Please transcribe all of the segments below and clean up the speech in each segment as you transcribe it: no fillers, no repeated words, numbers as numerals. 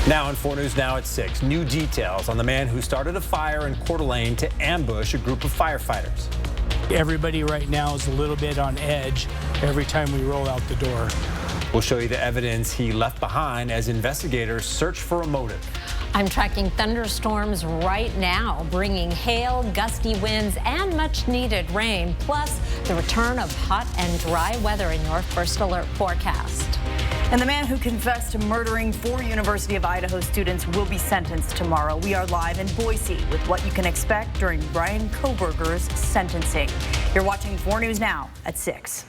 Now on 4 News Now at 6, new details on the man who started a fire in Coeur d'Alene to ambush a group of firefighters. Everybody right now is a little bit on edge every time we roll out the door. We'll show you the evidence he left behind as investigators search for a motive. I'm tracking thunderstorms right now, bringing hail, gusty winds, and much needed rain, plus the return of hot and dry weather in your first alert forecast. And the man who confessed to murdering 4 University of Idaho students will be sentenced tomorrow. We are live in Boise with what you can expect during Bryan Kohberger's sentencing. You're watching 4 News Now at 6.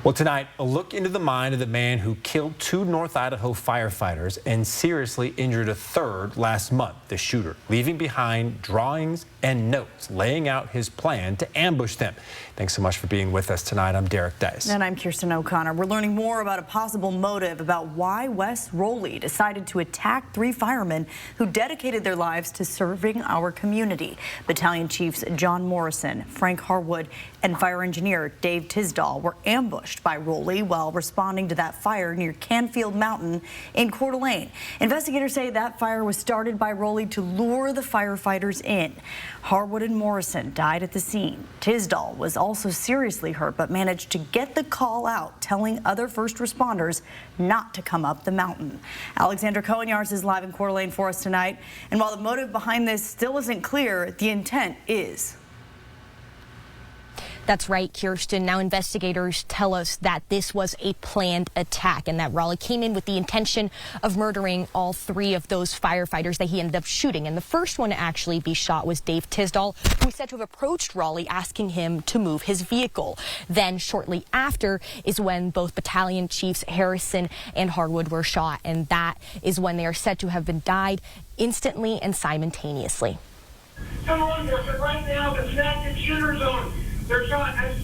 Well, tonight, a look into the mind of the man who killed 2 North Idaho firefighters and seriously injured a 3rd last month. The shooter leaving behind drawings and notes laying out his plan to ambush them. Thanks so much for being with us tonight. I'm Derek Dice. And I'm Kirsten O'Connor. We're learning more about a possible motive about why Wes Rowley decided to attack 3 firemen who dedicated their lives to serving our community. Battalion Chiefs John Morrison, Frank Harwood, and fire engineer Dave Tisdall were ambushed by Rowley while responding to that fire near Canfield Mountain in Coeur d'Alene. Investigators say that fire was started by Rowley to lure the firefighters in. Harwood and Morrison died at the scene. Tisdall was also seriously hurt but managed to get the call out, telling other first responders not to come up the mountain. Alexandra Cohen-Yards is live in Coeur d'Alene for us tonight. And while the motive behind this still isn't clear, the intent is. That's right, Kirsten. Now investigators tell us that this was a planned attack and that Rowley came in with the intention of murdering all 3 of those firefighters that he ended up shooting. And the first one to actually be shot was Dave Tisdall, who is said to have approached Rowley asking him to move his vehicle. Then shortly after is when both battalion chiefs Harrison and Harwood were shot. And that is when they are said to have been died instantly and simultaneously. Someone right now that's active shooter zone. They're shot at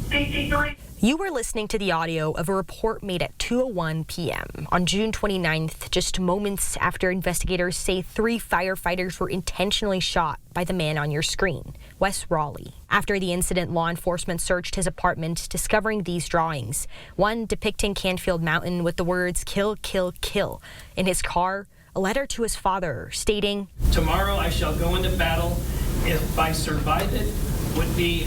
PT3. You were listening to the audio of a report made at 2:01 p.m. on June 29th, just moments after investigators say 3 firefighters were intentionally shot by the man on your screen, Wes Rowley. After the incident, law enforcement searched his apartment, discovering these drawings, one depicting Canfield Mountain with the words "kill, kill, kill." In his car, a letter to his father stating, "Tomorrow I shall go into battle. If I survive it, would be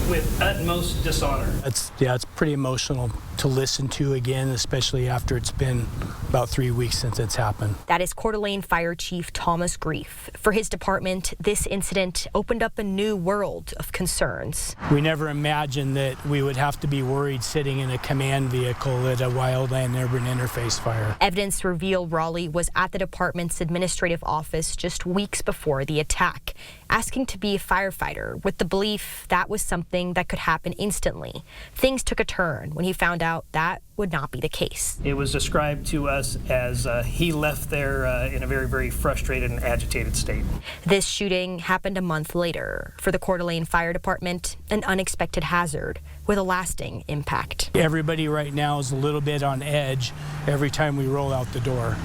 with utmost dishonor." It's pretty emotional to listen to again, especially after it's been about 3 weeks since it's happened. That is Coeur d'Alene Fire Chief Thomas Grief. For his department, this incident opened up a new world of concerns. We never imagined that we would have to be worried sitting in a command vehicle at a wildland urban interface fire. Evidence revealed Rowley was at the department's administrative office just weeks before the attack, asking to be a firefighter with the belief that was something that could happen instantly. Things took a turn when he found out that would not be the case. It was described to us as he left there in a very, very frustrated and agitated state. This shooting happened a month later. For the Coeur d'Alene Fire Department, an unexpected hazard with a lasting impact. Everybody right now is a little bit on edge every time we roll out the door.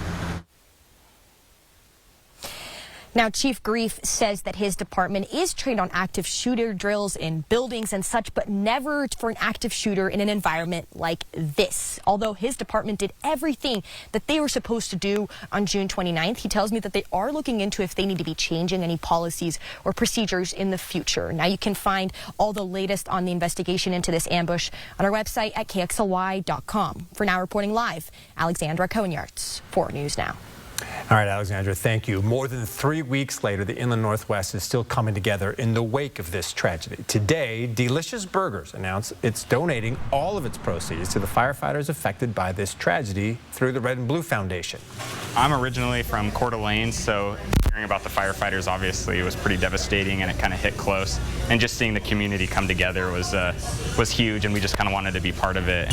Now, Chief Grief says that his department is trained on active shooter drills in buildings and such, but never for an active shooter in an environment like this. Although his department did everything that they were supposed to do on June 29th, he tells me that they are looking into if they need to be changing any policies or procedures in the future. Now, you can find all the latest on the investigation into this ambush on our website at KXLY.com. For now, reporting live, Alexandra Cohen-Yards, 4 News Now. All right, Alexandra, thank you. More than 3 weeks later, the Inland Northwest is still coming together in the wake of this tragedy. Today, Delicious Burgers announced it's donating all of its proceeds to the firefighters affected by this tragedy through the Red and Blue Foundation. I'm originally from Coeur d'Alene, so hearing about the firefighters obviously was pretty devastating, and it kind of hit close. And just seeing the community come together was huge, and we just kind of wanted to be part of it.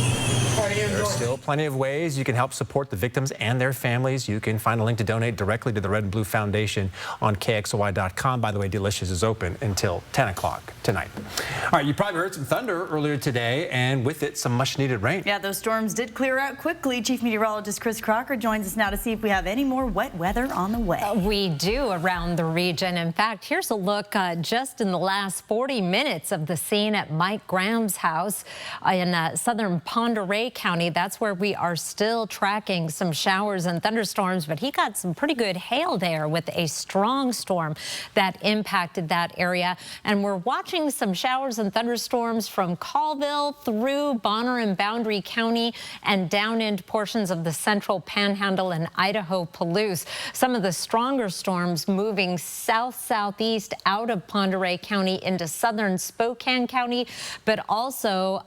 There are still plenty of ways you can help support the victims and their families. You can find a link to donate directly to the Red and Blue Foundation on KXLY.com. By the way, Delicious is open until 10 o'clock tonight. All right, you probably heard some thunder earlier today, and with it, some much-needed rain. Yeah, those storms did clear out quickly. Chief Meteorologist Chris Crocker joins us now to see if we have any more wet weather on the way. We do. do around the region. In fact, here's a look just in the last 40 minutes of the scene at Mike Graham's house in southern Pend Oreille County. That's where we are still tracking some showers and thunderstorms, but he got some pretty good hail there with a strong storm that impacted that area. And we're watching some showers and thunderstorms from Colville through Bonner and Boundary County and down into portions of the central Panhandle and Idaho-Palouse. Some of the stronger storms moving south-southeast out of Pend Oreille County into southern Spokane County, but also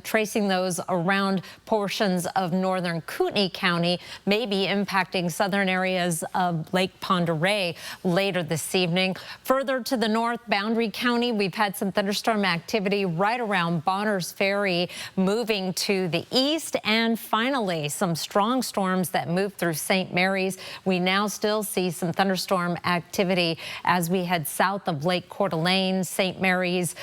tracing those around portions of northern Kootenai County, maybe impacting southern areas of Lake Pend Oreille later this evening. Further to the north, Boundary County, we've had some thunderstorm activity right around Bonners Ferry, moving to the east, and finally some strong storms that move through St. Mary's. We now still see some thunderstorm activity as we head south of Lake Coeur d'Alene, St. Mary's,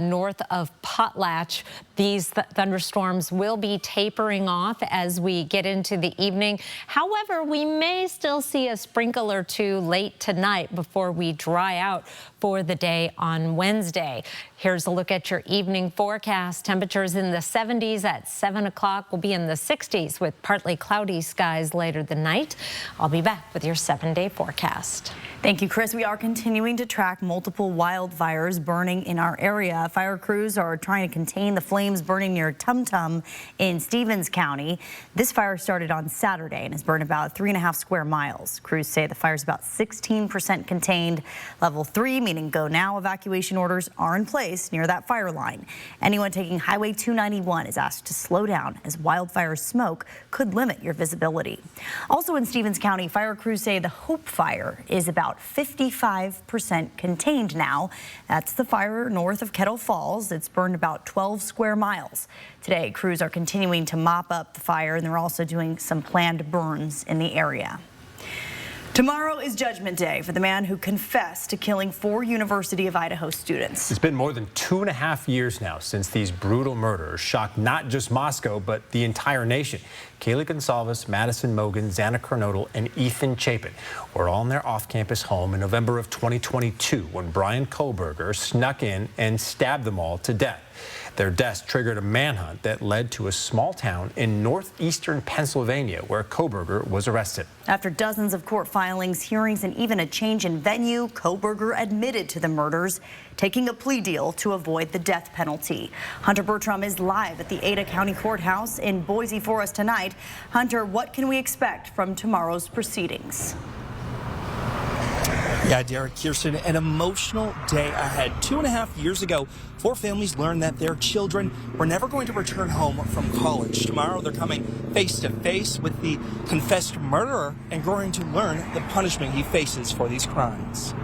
north of Potlatch. These thunderstorms will be tapering off as we get into the evening. However, we may still see a sprinkle or two late tonight before we dry out for the day on Wednesday. Here's a look at your evening forecast. Temperatures in the 70s at 7 o'clock. Will be in the 60s with partly cloudy skies later the night. I'll be back with your 7-day forecast. Thank you, Chris. We are continuing to track multiple wildfires burning in our area. Fire crews are trying to contain the flames burning near Tum Tum in Stevens County. This fire started on Saturday and has burned about 3.5 square miles. Crews say the fire is about 16% contained. Level 3, meaning go now evacuation orders, are in place near that fire line. Anyone taking Highway 291 is asked to slow down as wildfire smoke could limit your visibility. Also in Stevens County, fire crews say the Hope Fire is about 55% contained now. That's the fire north of Kettle Falls. It's burned about 12 square miles. Today, crews are continuing to mop up the fire, and they're also doing some planned burns in the area. Tomorrow is Judgment Day for the man who confessed to killing 4 University of Idaho students. It's been more than 2.5 years now since these brutal murders shocked not just Moscow, but the entire nation. Kaylee Gonsalves, Madison Mogen, Xana Kernodle, and Ethan Chapin were all in their off-campus home in November of 2022 when Bryan Kohberger snuck in and stabbed them all to death. Their deaths triggered a manhunt that led to a small town in northeastern Pennsylvania where Kohberger was arrested. After dozens of court filings, hearings, and even a change in venue, Kohberger admitted to the murders, taking a plea deal to avoid the death penalty. Hunter Bertram is live at the Ada County Courthouse in Boise for us tonight. Hunter, what can we expect from tomorrow's proceedings? Yeah, Derek, Kirsten, an emotional day ahead. 2.5 years ago, 4 families learned that their children were never going to return home from college. Tomorrow, they're coming face to face with the confessed murderer and going to learn the punishment he faces for these crimes.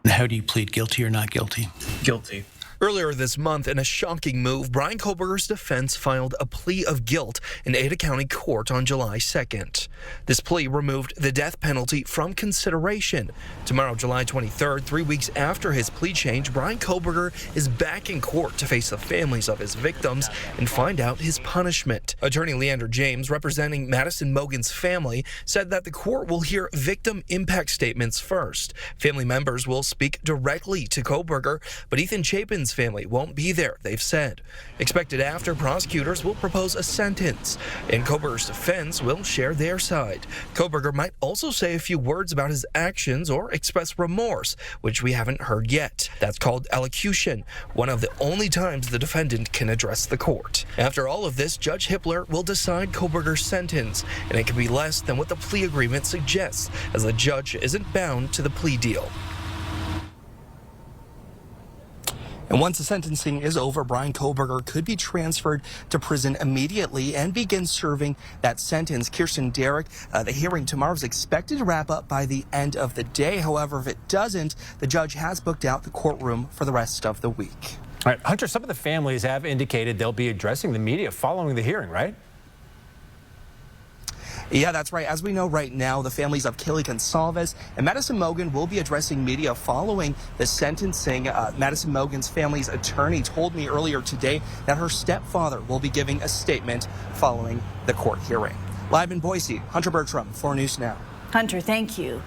How do you plead, guilty or not guilty? Guilty. Earlier this month, in a shocking move, Bryan Kohberger's defense filed a plea of guilt in Ada County Court on July 2nd. This plea removed the death penalty from consideration. Tomorrow, July 23rd, 3 weeks after his plea change, Bryan Kohberger is back in court to face the families of his victims and find out his punishment. Attorney Leander James, representing Madison Mogen's family, said that the court will hear victim impact statements first. Family members will speak directly to Kohberger, but Ethan Chapin's family won't be there, they've said. Expected after, prosecutors will propose a sentence, and Kohberger's defense will share their side. Kohberger might also say a few words about his actions or express remorse, which we haven't heard yet. That's called elocution, one of the only times the defendant can address the court. After all of this, Judge Hippler will decide Kohberger's sentence, and it could be less than what the plea agreement suggests, as the judge isn't bound to the plea deal. And once the sentencing is over, Bryan Kohberger could be transferred to prison immediately and begin serving that sentence. Kirsten, Derek, the hearing tomorrow is expected to wrap up by the end of the day. However, if it doesn't, the judge has booked out the courtroom for the rest of the week. All right, Hunter, some of the families have indicated they'll be addressing the media following the hearing, right? Yeah, that's right. As we know right now, the families of Kaylee Gonsalves and Madison Mogen will be addressing media following the sentencing. Madison Mogen's family's attorney told me earlier today that her stepfather will be giving a statement following the court hearing. Live in Boise, Hunter Bertram, 4 News Now. Hunter, thank you.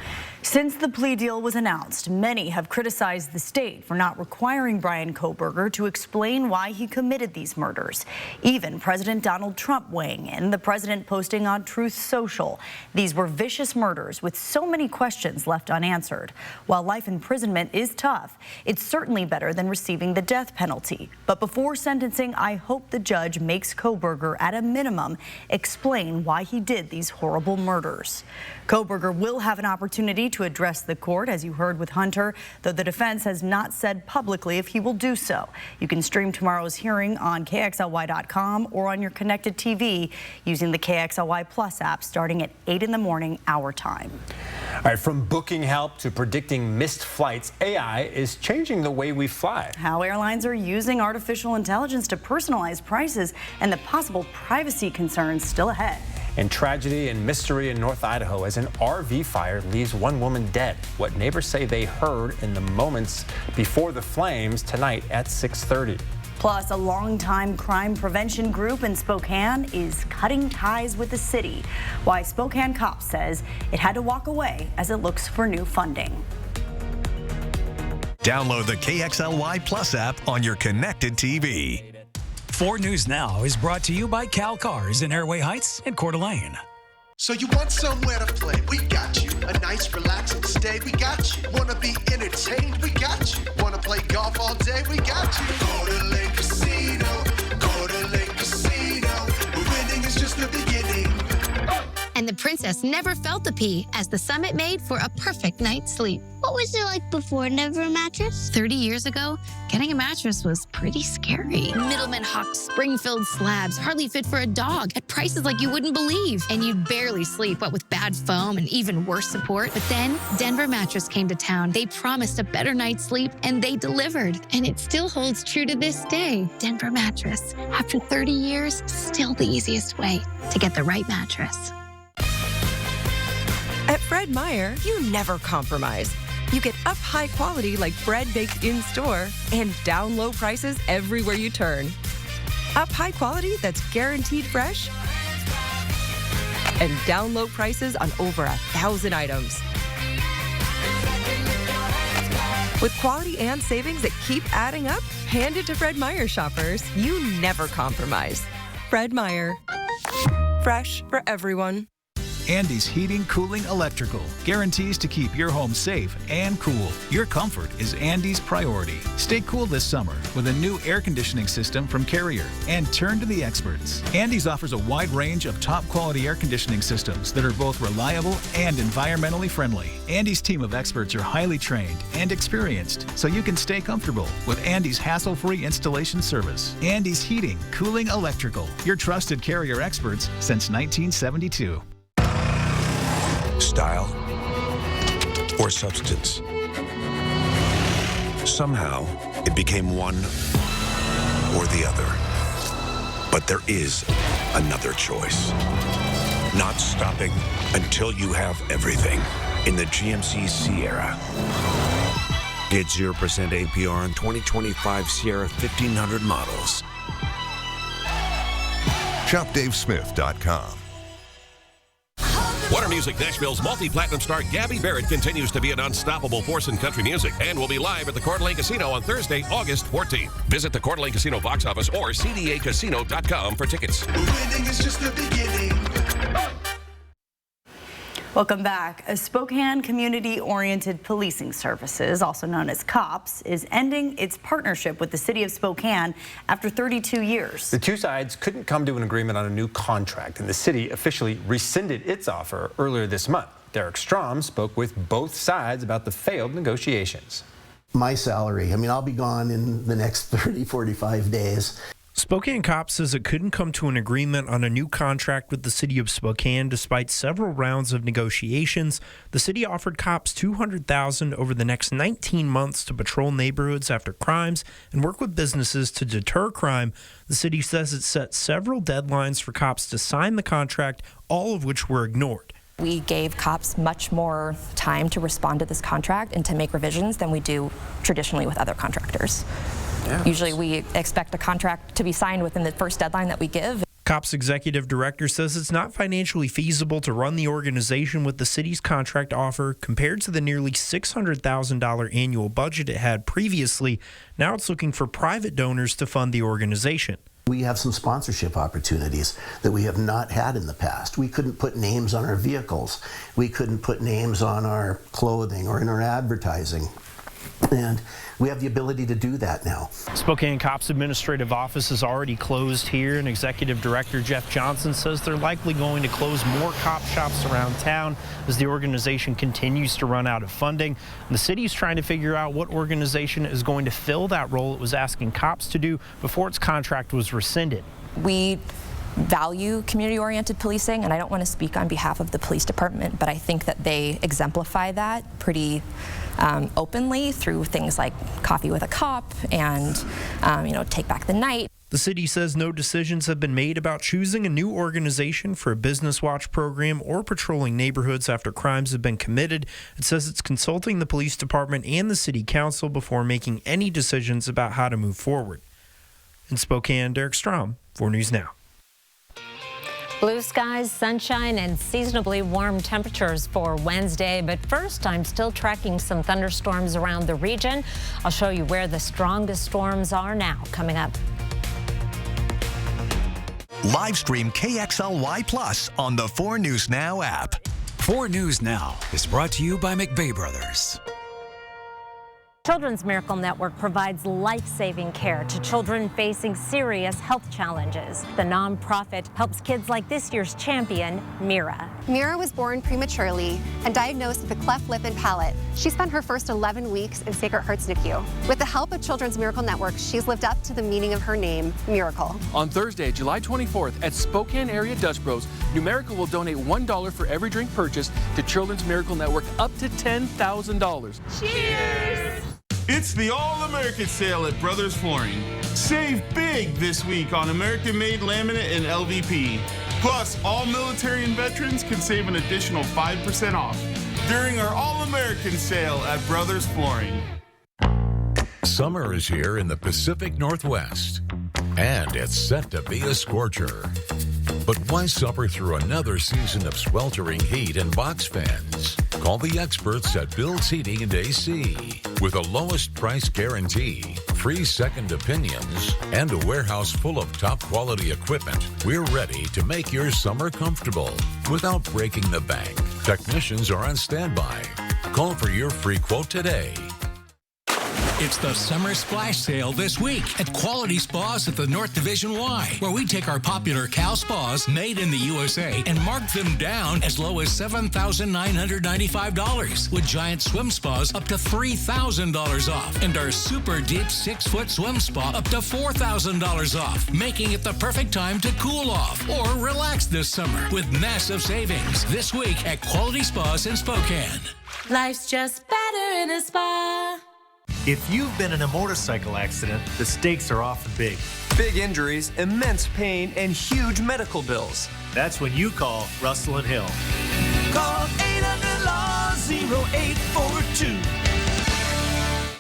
Since the plea deal was announced, many have criticized the state for not requiring Bryan Kohberger to explain why he committed these murders. Even President Donald Trump weighing in, the president posting on Truth Social. These were vicious murders with so many questions left unanswered. While life imprisonment is tough, it's certainly better than receiving the death penalty. But before sentencing, I hope the judge makes Kohberger, at a minimum, explain why he did these horrible murders. Kohberger will have an opportunity to address the court, as you heard with Hunter, though the defense has not said publicly if he will do so. You can stream tomorrow's hearing on KXLY.com or on your connected TV using the KXLY Plus app starting at 8 in the morning, our time. All right, from booking help to predicting missed flights, AI is changing the way we fly. How airlines are using artificial intelligence to personalize prices and the possible privacy concerns still ahead. And tragedy and mystery in North Idaho as an RV fire leaves one woman dead. What neighbors say they heard in the moments before the flames tonight at 6:30. Plus, a longtime crime prevention group in Spokane is cutting ties with the city. Why Spokane Cops says it had to walk away as it looks for new funding. Download the KXLY Plus app on your connected TV. 4 News Now is brought to you by Cal Cars in Airway Heights and Coeur d'Alene. So you want somewhere to play? We got you. A nice relaxing stay? We got you. Wanna be entertained? We got you. Wanna play golf all day? We got you. Coeur d'Alene Casino. Coeur d'Alene Casino. Winning is just the beginning. And the princess never felt the pee as the Summit made for a perfect night's sleep. What was it like before? Never a mattress? 30 years ago, getting a mattress was pretty scary. Middlemen hawked spring-filled slabs, hardly fit for a dog, at prices like you wouldn't believe. And you'd barely sleep, what with bad foam and even worse support. But then Denver Mattress came to town. They promised a better night's sleep, and they delivered. And it still holds true to this day. Denver Mattress. After 30 years, still the easiest way to get the right mattress. At Fred Meyer, you never compromise. You get up high quality like bread baked in store and down low prices everywhere you turn. Up high quality that's guaranteed fresh and down low prices on over 1,000 items. With quality and savings that keep adding up, hand it to Fred Meyer shoppers. You never compromise. Fred Meyer. Fresh for everyone. Andy's Heating, Cooling, Electrical guarantees to keep your home safe and cool. Your comfort is Andy's priority. Stay cool this summer with a new air conditioning system from Carrier and turn to the experts. Andy's offers a wide range of top quality air conditioning systems that are both reliable and environmentally friendly. Andy's team of experts are highly trained and experienced, so you can stay comfortable with Andy's hassle-free installation service. Andy's Heating, Cooling, Electrical, your trusted Carrier experts since 1972. Style or substance. Somehow, it became one or the other. But there is another choice. Not stopping until you have everything in the GMC Sierra. Get 0% APR on 2025 Sierra 1500 models. ShopDaveSmith.com. Warner Music Nashville's multi-platinum star Gabby Barrett continues to be an unstoppable force in country music and will be live at the Coeur d'Alene Casino on Thursday, August 14th. Visit the Coeur d'Alene Casino box office or cdacasino.com for tickets. Winning is just the beginning. Welcome back. A Spokane Community-Oriented Policing Services, also known as COPS, is ending its partnership with the city of Spokane after 32 years. The two sides couldn't come to an agreement on a new contract, and the city officially rescinded its offer earlier this month. Derek Strom spoke with both sides about the failed negotiations. My salary, I'll be gone in the next 30, 45 days. Spokane Cops says it couldn't come to an agreement on a new contract with the city of Spokane despite several rounds of negotiations. The city offered cops $200,000 over the next 19 months to patrol neighborhoods after crimes and work with businesses to deter crime. The city says it set several deadlines for cops to sign the contract, all of which were ignored. We gave cops much more time to respond to this contract and to make revisions than we do traditionally with other contractors. Yes. Usually we expect a contract to be signed within the first deadline that we give. COPS executive director says it's not financially feasible to run the organization with the city's contract offer compared to the nearly $600,000 annual budget it had previously. Now it's looking for private donors to fund the organization. We have some sponsorship opportunities that we have not had in the past. We couldn't put names on our vehicles. We couldn't put names on our clothing or in our advertising. And we have the ability to do that now. Spokane COPS administrative office is already closed here, and executive director Jeff Johnson says they're likely going to close more COP shops around town as the organization continues to run out of funding. And the city is trying to figure out what organization is going to fill that role it was asking COPS to do before its contract was rescinded. We value community-oriented policing, and I don't want to speak on behalf of the police department, but I think that they exemplify that pretty openly through things like Coffee with a Cop and, Take Back the Night. The city says no decisions have been made about choosing a new organization for a Business Watch program or patrolling neighborhoods after crimes have been committed. It says it's consulting the police department and the city council before making any decisions about how to move forward. In Spokane, Derek Strom, 4 News Now. Blue skies, sunshine, and seasonably warm temperatures for Wednesday. But first, I'm still tracking some thunderstorms around the region. I'll show you where the strongest storms are now, coming up. Live stream KXLY Plus on the 4 News Now app. 4 News Now is brought to you by McVeigh Brothers. Children's Miracle Network provides life-saving care to children facing serious health challenges. The nonprofit helps kids like this year's champion, Mira. Mira was born prematurely and diagnosed with a cleft lip and palate. She spent her first 11 weeks in Sacred Heart's NICU. With the help of Children's Miracle Network, she's lived up to the meaning of her name, Miracle. On Thursday, July 24th, at Spokane area Dutch Bros, Numerical will donate $1 for every drink purchased to Children's Miracle Network up to $10,000. Cheers! It's the All-American Sale at Brothers Flooring. Save big this week on American-made laminate and LVP. Plus, all military and veterans can save an additional 5% off during our All-American Sale at Brothers Flooring. Summer is here in the Pacific Northwest, and it's set to be a scorcher. But why suffer through another season of sweltering heat and box fans? Call the experts at Bill's Heating and AC. With a lowest price guarantee, free second opinions, and a warehouse full of top quality equipment, we're ready to make your summer comfortable without breaking the bank. Technicians are on standby. Call for your free quote today. It's the Summer Splash Sale this week at Quality Spas at the North Division Y, where we take our popular Cal Spas made in the USA and mark them down as low as $7,995, with giant swim spas up to $3,000 off, and our super deep 6-foot swim spa up to $4,000 off, making it the perfect time to cool off or relax this summer with massive savings this week at Quality Spas in Spokane. Life's just better in a spa. If you've been in a motorcycle accident, the stakes are often big. Big injuries, immense pain, and huge medical bills. That's when you call Russell & Hill. Call 800-LAW-0842.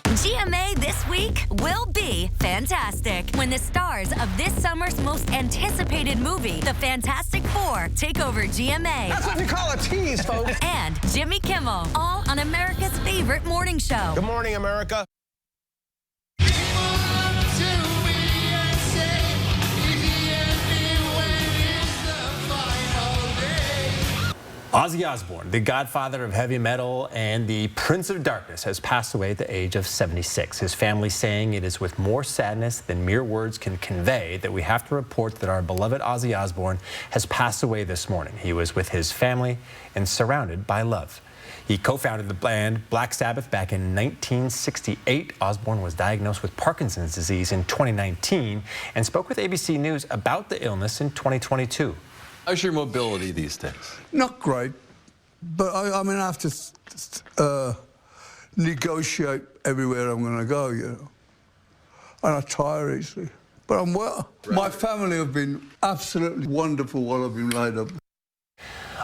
GMA this week will be fantastic when the stars of this summer's most anticipated movie, The Fantastic Four, take over GMA. That's what we call a tease, folks. And Jimmy Kimmel, all on America's favorite morning show. Good morning, America. Ozzy Osbourne, the godfather of heavy metal and the Prince of Darkness, has passed away at the age of 76. His family saying it is with more sadness than mere words can convey that we have to report that our beloved Ozzy Osbourne has passed away this morning. He was with his family and surrounded by love. He co-founded the band Black Sabbath back in 1968. Osbourne was diagnosed with Parkinson's disease in 2019 and spoke with ABC News about the illness in 2022. How's your mobility these days? Not great, but I mean, I have to negotiate everywhere I'm going to go, you know. And I tire easily. But I'm well. Right. My family have been absolutely wonderful while I've been laid up.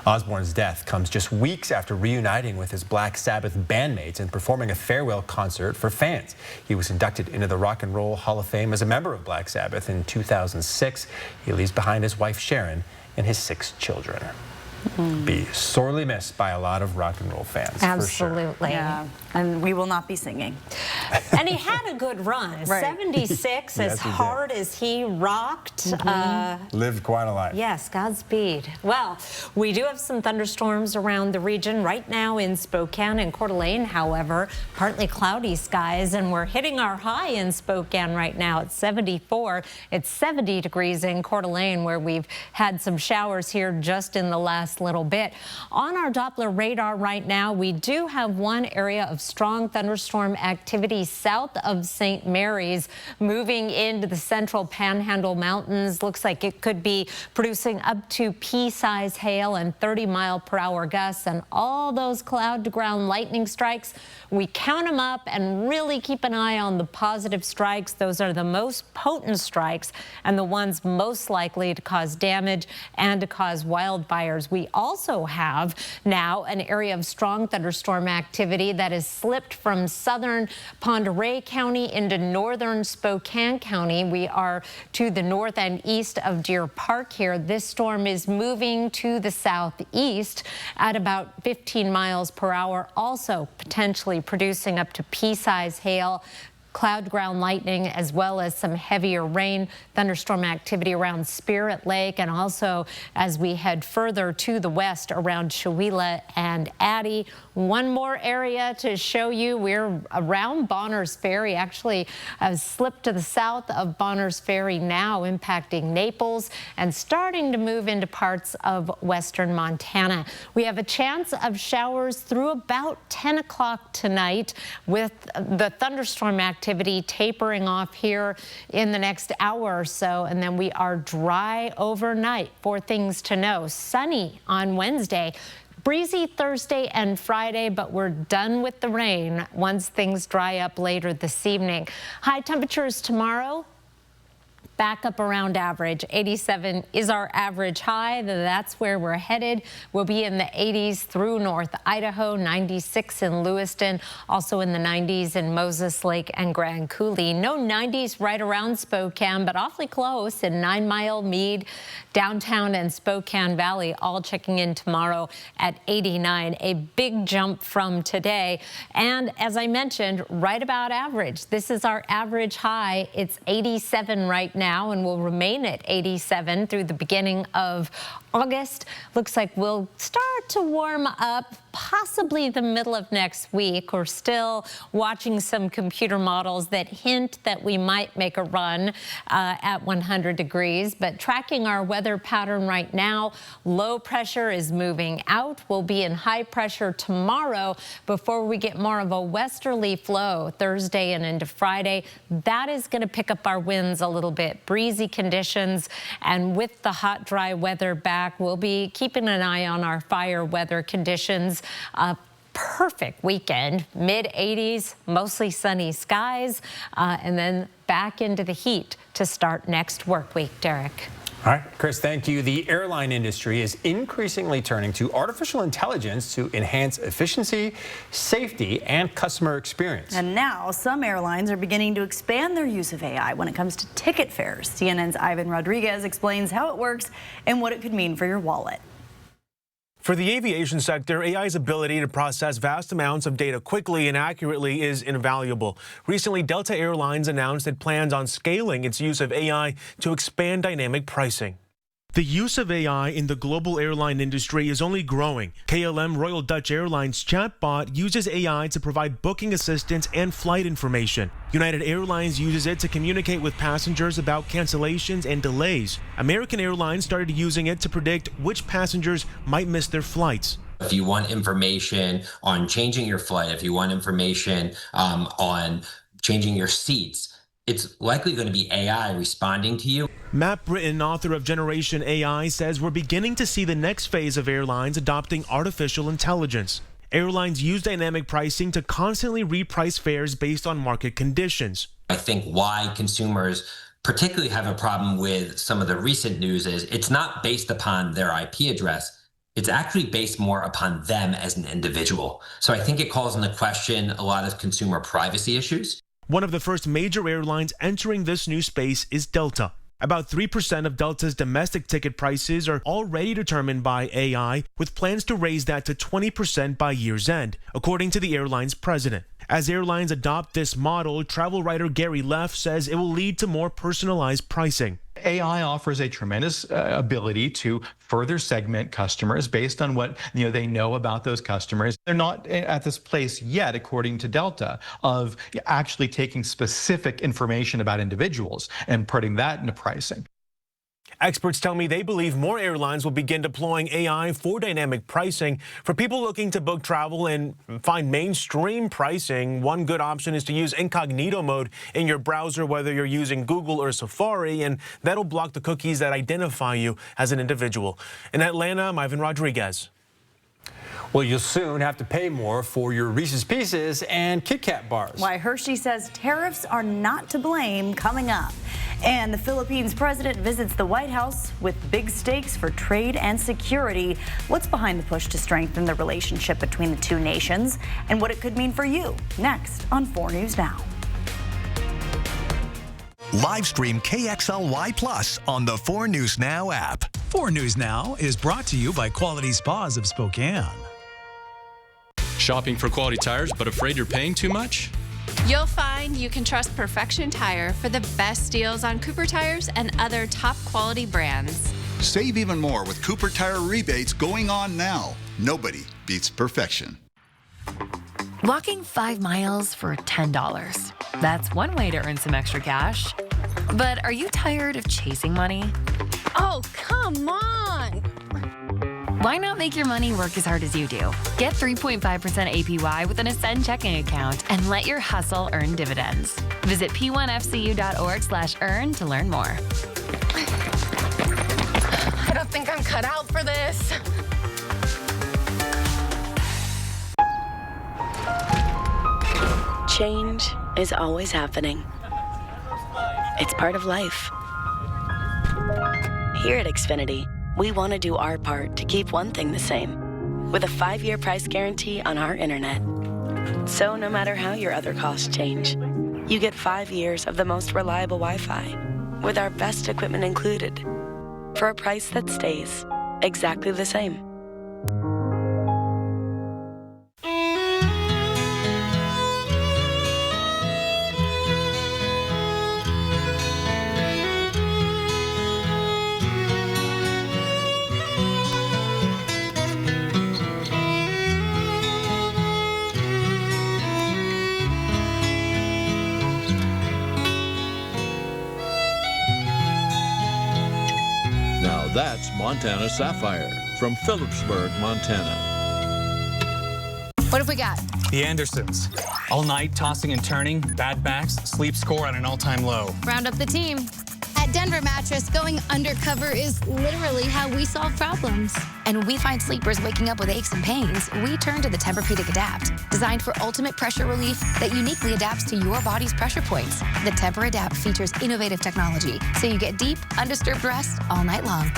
Osbourne's death comes just weeks after reuniting with his Black Sabbath bandmates and performing a farewell concert for fans. He was inducted into the Rock and Roll Hall of Fame as a member of Black Sabbath in 2006. He leaves behind his wife Sharon and his 6 children. Be sorely missed by a lot of rock and roll fans. Absolutely. For sure. Yeah, and we will not be singing. And he had a good run. Right. 76, as hard as he rocked. Lived quite a life. Yes, Godspeed. Well, we do have some thunderstorms around the region right now in Spokane and Coeur d'Alene, however, partly cloudy skies, and we're hitting our high in Spokane right now at 74. It's 70 degrees in Coeur d'Alene, where we've had some showers here just in the last little bit. On our Doppler radar right now, we do have one area of strong thunderstorm activity south of St. Mary's moving into the central Panhandle Mountains. Looks like it could be producing up to pea-size hail and 30-mile-per-hour gusts, and all those cloud-to-ground lightning strikes, we count them up and really keep an eye on the positive strikes. Those are the most potent strikes and the ones most likely to cause damage and to cause wildfires. We also have now an area of strong thunderstorm activity that has slipped from southern Pend Oreille County into northern Spokane County. We are to the north and east of Deer Park here. This storm is moving to the southeast at about 15 miles per hour, also potentially producing up to pea-size hail, cloud ground lightning, as well as some heavier rain, thunderstorm activity around Spirit Lake, and also as we head further to the west around Chewelah and Addy. One more area to show you. We're around Bonners Ferry, actually slipped to the south of Bonners Ferry now, impacting Naples and starting to move into parts of western Montana. We have a chance of showers through about 10 o'clock tonight, with the thunderstorm activity tapering off here in the next hour or so, and then we are dry overnight. 4 things to know. Sunny on Wednesday. Breezy Thursday and Friday, but we're done with the rain once things dry up later this evening. High temperatures tomorrow, back up around average. 87 is our average high. That's where we're headed. We'll be in the 80s through North Idaho, 96 in Lewiston, also in the 90s in Moses Lake and Grand Coulee. No 90s right around Spokane, but awfully close in 9 Mile, Meade, downtown, and Spokane Valley, all checking in tomorrow at 89. A big jump from today. And as I mentioned, right about average. This is our average high. It's 87 right now and will remain at 87 through the beginning of August. Looks like we'll start to warm up possibly the middle of next week. We're still watching some computer models that hint that we might make a run at 100 degrees, but tracking our weather pattern right now, low pressure is moving out. We'll be in high pressure tomorrow before we get more of a westerly flow Thursday and into Friday. That is going to pick up our winds a little bit. Breezy conditions, and with the hot, dry weather back, we'll be keeping an eye on our fire weather conditions. Perfect weekend, mid-80s, mostly sunny skies, and then back into the heat to start next work week. Derek. All right, Chris, thank you. The airline industry is increasingly turning to artificial intelligence to enhance efficiency, safety, and customer experience. And now some airlines are beginning to expand their use of AI when it comes to ticket fares. CNN's Ivan Rodriguez explains how it works and what it could mean for your wallet. For the aviation sector, AI's ability to process vast amounts of data quickly and accurately is invaluable. Recently, Delta Airlines announced it plans on scaling its use of AI to expand dynamic pricing. The use of AI in the global airline industry is only growing. KLM Royal Dutch Airlines chatbot uses AI to provide booking assistance and flight information. United Airlines uses it to communicate with passengers about cancellations and delays. American Airlines started using it to predict which passengers might miss their flights. If you want information on changing your flight, if you want information on changing your seats, it's likely going to be AI responding to you. Matt Britton, author of Generation AI, says we're beginning to see the next phase of airlines adopting artificial intelligence. Airlines use dynamic pricing to constantly reprice fares based on market conditions. I think why consumers particularly have a problem with some of the recent news is it's not based upon their IP address. It's actually based more upon them as an individual. So I think it calls into question a lot of consumer privacy issues. One of the first major airlines entering this new space is Delta. About 3% of Delta's domestic ticket prices are already determined by AI, with plans to raise that to 20% by year's end, according to the airline's president. As airlines adopt this model, travel writer Gary Leff says it will lead to more personalized pricing. AI offers a tremendous ability to further segment customers based on what they know about those customers. They're not at this place yet, according to Delta, of actually taking specific information about individuals and putting that into pricing. Experts tell me they believe more airlines will begin deploying AI for dynamic pricing. For people looking to book travel and find mainstream pricing, one good option is to use incognito mode in your browser, whether you're using Google or Safari, and that'll block the cookies that identify you as an individual. In Atlanta, I'm Ivan Rodriguez. Well, you'll soon have to pay more for your Reese's Pieces and Kit Kat bars. Why Hershey says tariffs are not to blame coming up. And the Philippines president visits the White House with big stakes for trade and security. What's behind the push to strengthen the relationship between the two nations and what it could mean for you? Next on 4 News Now. Live stream KXLY Plus on the 4 News Now app. 4 News Now is brought to you by Quality Spas of Spokane. Shopping for quality tires but afraid you're paying too much? You'll find you can trust Perfection Tire for the best deals on Cooper tires and other top quality brands. Save even more with Cooper Tire rebates going on now. Nobody beats perfection. Walking 5 miles for $10. That's one way to earn some extra cash. But are you tired of chasing money? Oh, come on! Why not make your money work as hard as you do? Get 3.5% APY with an Ascend checking account and let your hustle earn dividends. Visit p1fcu.org/earn to learn more. I don't think I'm cut out for this. Change is always happening. It's part of life. Here at Xfinity, we want to do our part to keep one thing the same, with a 5-year price guarantee on our internet. So no matter how your other costs change, you get 5 years of the most reliable Wi-Fi, with our best equipment included, for a price that stays exactly the same. That's Montana Sapphire from Phillipsburg, Montana. What have we got? The Andersons. All night tossing and turning, bad backs, sleep score at an all-time low. Round up the team. At Denver Mattress, going undercover is literally how we solve problems. And when we find sleepers waking up with aches and pains, we turn to the Tempur-Pedic Adapt, designed for ultimate pressure relief that uniquely adapts to your body's pressure points. The Tempur Adapt features innovative technology, so you get deep, undisturbed rest all night long.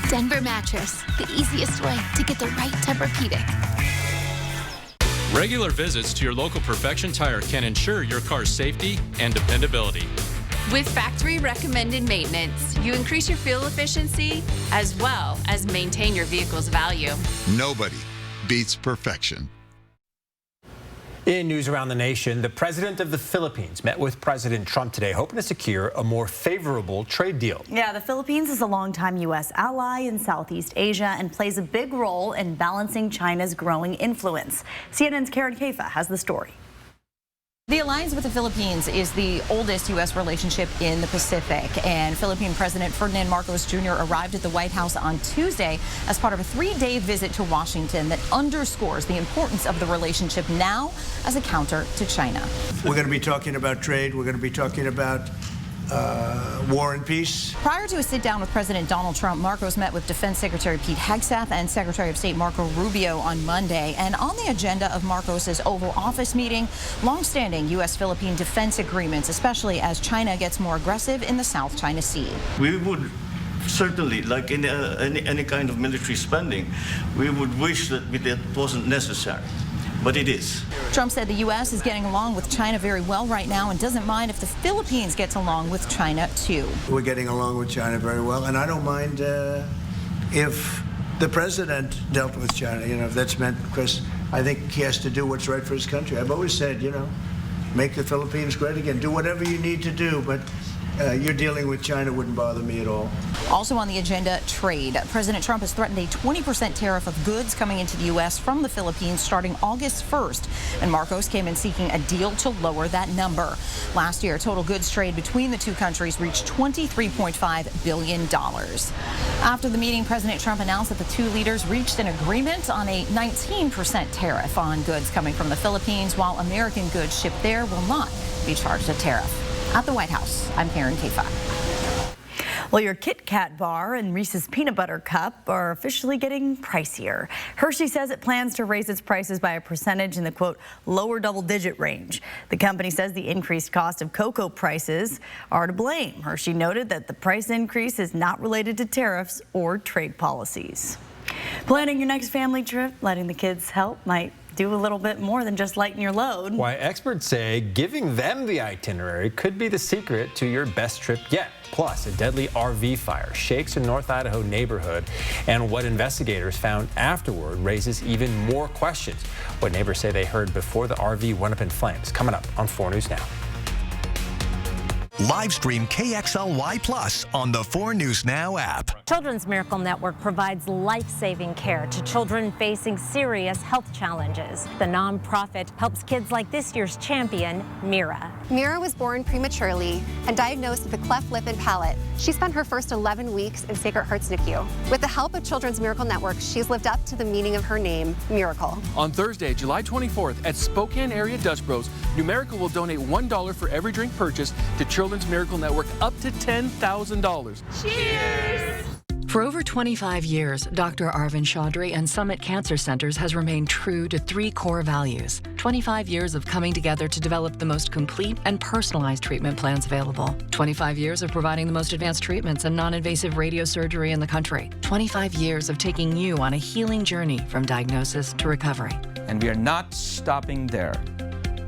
Denver Mattress, the easiest way to get the right Tempur-Pedic. Regular visits to your local Perfection Tire can ensure your car's safety and dependability. With factory recommended maintenance, you increase your fuel efficiency as well as maintain your vehicle's value. Nobody beats perfection. In news around the nation, the president of the Philippines met with President Trump today, hoping to secure a more favorable trade deal. Yeah, the Philippines is a longtime U.S. ally in Southeast Asia and plays a big role in balancing China's growing influence. CNN's Karen Caifa has the story. The alliance with the Philippines is the oldest U.S. relationship in the Pacific, and Philippine President Ferdinand Marcos Jr. arrived at the White House on Tuesday as part of a 3-day visit to Washington that underscores the importance of the relationship now as a counter to China. We're going to be talking about trade. We're going to be talking about war and peace. Prior to a sit-down with President Donald Trump, Marcos met with Defense Secretary Pete Hegseth and Secretary of State Marco Rubio on Monday. And on the agenda of Marcos's Oval Office meeting, long-standing U.S.-Philippine defense agreements, especially as China gets more aggressive in the South China Sea. We would certainly, like in any kind of military spending, we would wish that it wasn't necessary, but it is. Trump said the U.S. is getting along with China very well right now and doesn't mind if the Philippines gets along with China, too. We're getting along with China very well, and I don't mind if the president dealt with China, you know, if that's meant, because I think he has to do what's right for his country. I've always said, you know, make the Philippines great again. Do whatever you need to do, but you're dealing with China wouldn't bother me at all. Also on the agenda, trade. President Trump has threatened a 20% tariff of goods coming into the U.S. from the Philippines starting August 1st. And Marcos came in seeking a deal to lower that number. Last year, total goods trade between the two countries reached $23.5 billion. After the meeting, President Trump announced that the two leaders reached an agreement on a 19% tariff on goods coming from the Philippines, while American goods shipped there will not be charged a tariff. At the White House, I'm Karen K5. Well, your Kit Kat bar and Reese's Peanut Butter Cup are officially getting pricier. Hershey says it plans to raise its prices by a percentage in the, quote, lower double-digit range. The company says the increased cost of cocoa prices are to blame. Hershey noted that the price increase is not related to tariffs or trade policies. Planning your next family trip, letting the kids help might do a little bit more than just lighten your load. Why experts say giving them the itinerary could be the secret to your best trip yet. Plus, a deadly RV fire shakes a North Idaho neighborhood, and what investigators found afterward raises even more questions. What neighbors say they heard before the RV went up in flames. Coming up on 4 News Now. Live stream KXLY Plus on the 4 News Now app. Children's Miracle Network provides life-saving care to children facing serious health challenges. The nonprofit helps kids like this year's champion, Mira. Mira was born prematurely and diagnosed with a cleft lip and palate. She spent her first 11 weeks in Sacred Heart's NICU. With the help of Children's Miracle Network, she's lived up to the meaning of her name, Miracle. On Thursday, July 24th, at Spokane Area Dutch Bros, Numerical will donate $1 for every drink purchased to Children's Miracle Network up to $10,000. Cheers! For over 25 years, Dr. Arvind Chaudhry and Summit Cancer Centers has remained true to 3 core values. 25 years of coming together to develop the most complete and personalized treatment plans available. 25 years of providing the most advanced treatments and non-invasive radiosurgery in the country. 25 years of taking you on a healing journey from diagnosis to recovery. And we are not stopping there.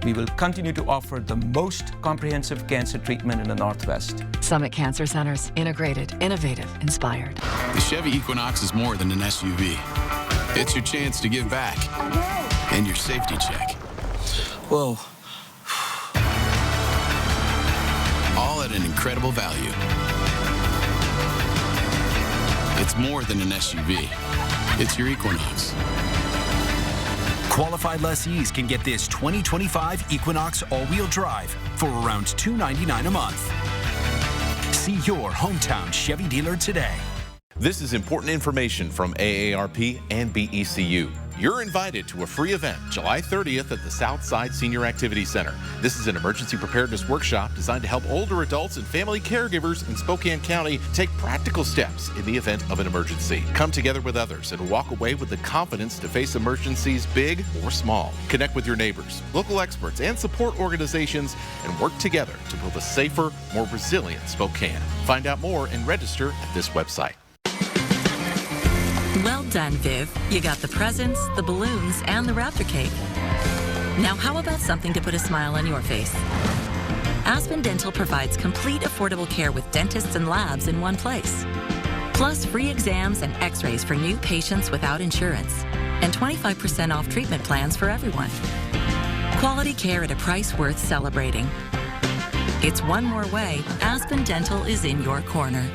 We will continue to offer the most comprehensive cancer treatment in the Northwest. Summit Cancer Centers, integrated, innovative, inspired. The Chevy Equinox is more than an SUV. It's your chance to give back and your safety check. Whoa. All at an incredible value. It's more than an SUV. It's your Equinox. Qualified lessees can get this 2025 Equinox all-wheel drive for around $299 a month. See your hometown Chevy dealer today. This is important information from AARP and BECU. You're invited to a free event July 30th at the Southside Senior Activity Center. This is an emergency preparedness workshop designed to help older adults and family caregivers in Spokane County take practical steps in the event of an emergency. Come together with others and walk away with the confidence to face emergencies big or small. Connect with your neighbors, local experts, and support organizations and work together to build a safer, more resilient Spokane. Find out more and register at this website. Well done, Viv. You got the presents, the balloons, and the Raptor cake. Now how about something to put a smile on your face? Aspen Dental provides complete affordable care with dentists and labs in one place. Plus free exams and x-rays for new patients without insurance. And 25% off treatment plans for everyone. Quality care at a price worth celebrating. It's one more way Aspen Dental is in your corner.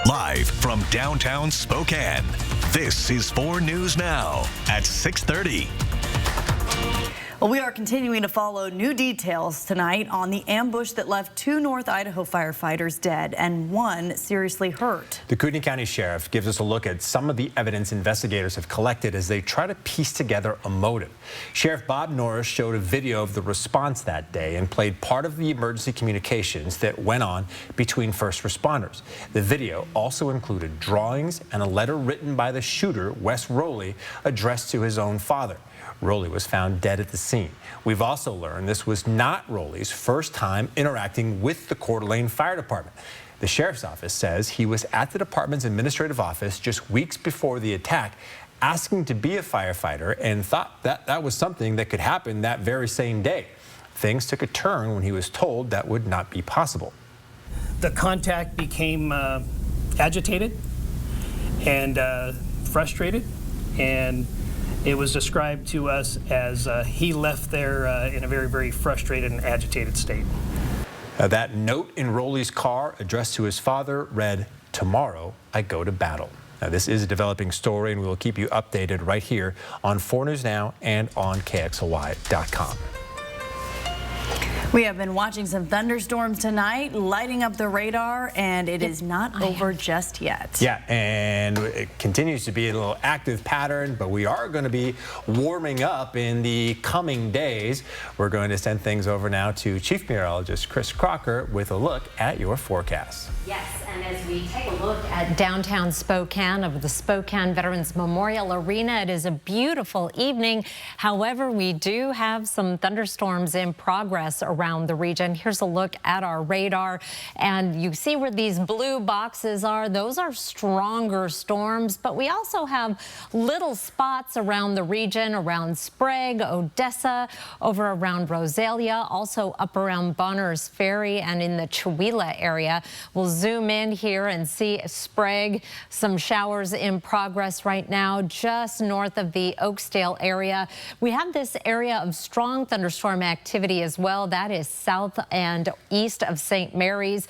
Live from downtown Spokane, this is 4 News Now at 6:30. Well, we are continuing to follow new details tonight on the ambush that left 2 North Idaho firefighters dead and 1 seriously hurt. The Kootenai County Sheriff gives us a look at some of the evidence investigators have collected as they try to piece together a motive. Sheriff Bob Norris showed a video of the response that day and played part of the emergency communications that went on between first responders. The video also included drawings and a letter written by the shooter, Wes Rowley, addressed to his own father. Rowley was found dead at the scene. We've also learned this was not Rowley's first time interacting with the Coeur d'Alene Fire Department. The sheriff's office says he was at the department's administrative office just weeks before the attack, asking to be a firefighter, and thought that was something that could happen that very same day. Things took a turn when he was told that would not be possible. The contact became agitated and frustrated, and it was described to us as he left there in a very, very frustrated and agitated state. That note in Rowley's car addressed to his father read, "Tomorrow I go to battle." Now, this is a developing story, and we will keep you updated right here on 4 News Now and on KXLY.com. We have been watching some thunderstorms tonight, lighting up the radar, and it is not over just yet. Yeah, and it continues to be a little active pattern, but we are going to be warming up in the coming days. We're going to send things over now to Chief Meteorologist Chris Crocker with a look at your forecast. Yes, and as we take a look at downtown Spokane of the Spokane Veterans Memorial Arena, it is a beautiful evening. However, we do have some thunderstorms in progress around the region. Here's a look at our radar, and you see where these blue boxes are. Those are stronger storms, but we also have little spots around the region, around Sprague, Odessa, over around Rosalia, also up around Bonners Ferry and in the Chewelah area. We'll zoom in here and see Sprague, some showers in progress right now just north of the Oakesdale area. We have this area of strong thunderstorm activity as well. That is south and east of St. Mary's.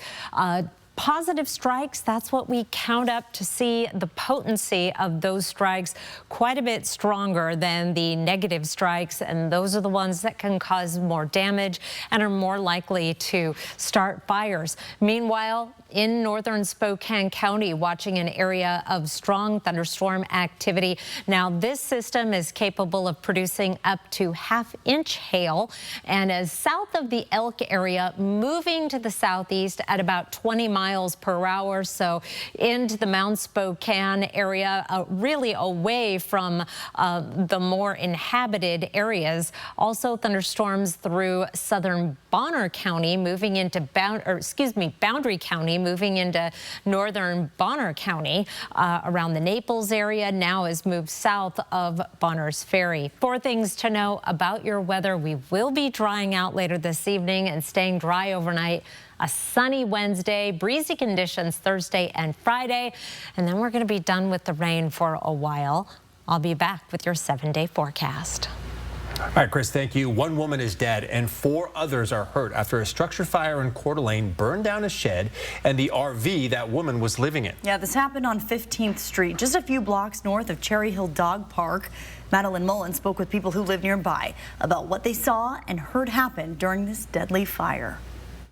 Positive strikes, that's what we count up to see the potency of those strikes quite a bit stronger than the negative strikes, and those are the ones that can cause more damage and are more likely to start fires. Meanwhile, in northern Spokane County, watching an area of strong thunderstorm activity. Now, this system is capable of producing up to half-inch hail, and as south of the Elk area, moving to the southeast at about 20 miles per hour, so into the Mount Spokane area, really away from the more inhabited areas. Also, thunderstorms through southern Bonner County, moving into Boundary County, moving into northern Bonner County, around the Naples area, now has moved south of Bonners Ferry. 4 things to know about your weather. We will be drying out later this evening and staying dry overnight. A sunny Wednesday, breezy conditions Thursday and Friday, and then we're going to be done with the rain for a while. I'll be back with your 7-day forecast. All right, Chris, thank you. 1 woman is dead and 4 others are hurt after a structure fire in Coeur d'Alene burned down a shed and the RV that woman was living in. Yeah, this happened on 15th Street, just a few blocks north of Cherry Hill Dog Park. Madeline Mullen spoke with people who live nearby about what they saw and heard happen during this deadly fire.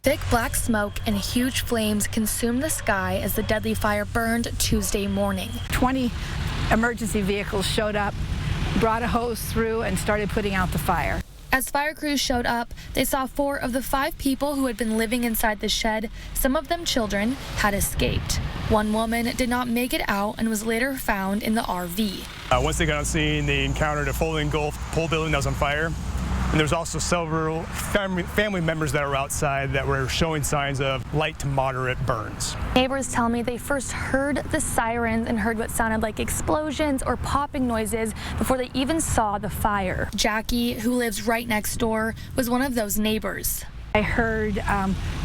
Thick black smoke and huge flames consumed the sky as the deadly fire burned Tuesday morning. 20 emergency vehicles showed up, brought a hose through, and started putting out the fire. As fire crews showed up, they saw 4 of the 5 people who had been living inside the shed, some of them children, had escaped. 1 woman did not make it out and was later found in the RV. Once they got on scene, they encountered a fully engulfed pole building that was on fire. And there's also several family members that were outside that were showing signs of light to moderate burns. Neighbors tell me they first heard the sirens and heard what sounded like explosions or popping noises before they even saw the fire. Jackie, who lives right next door, was one of those neighbors. I heard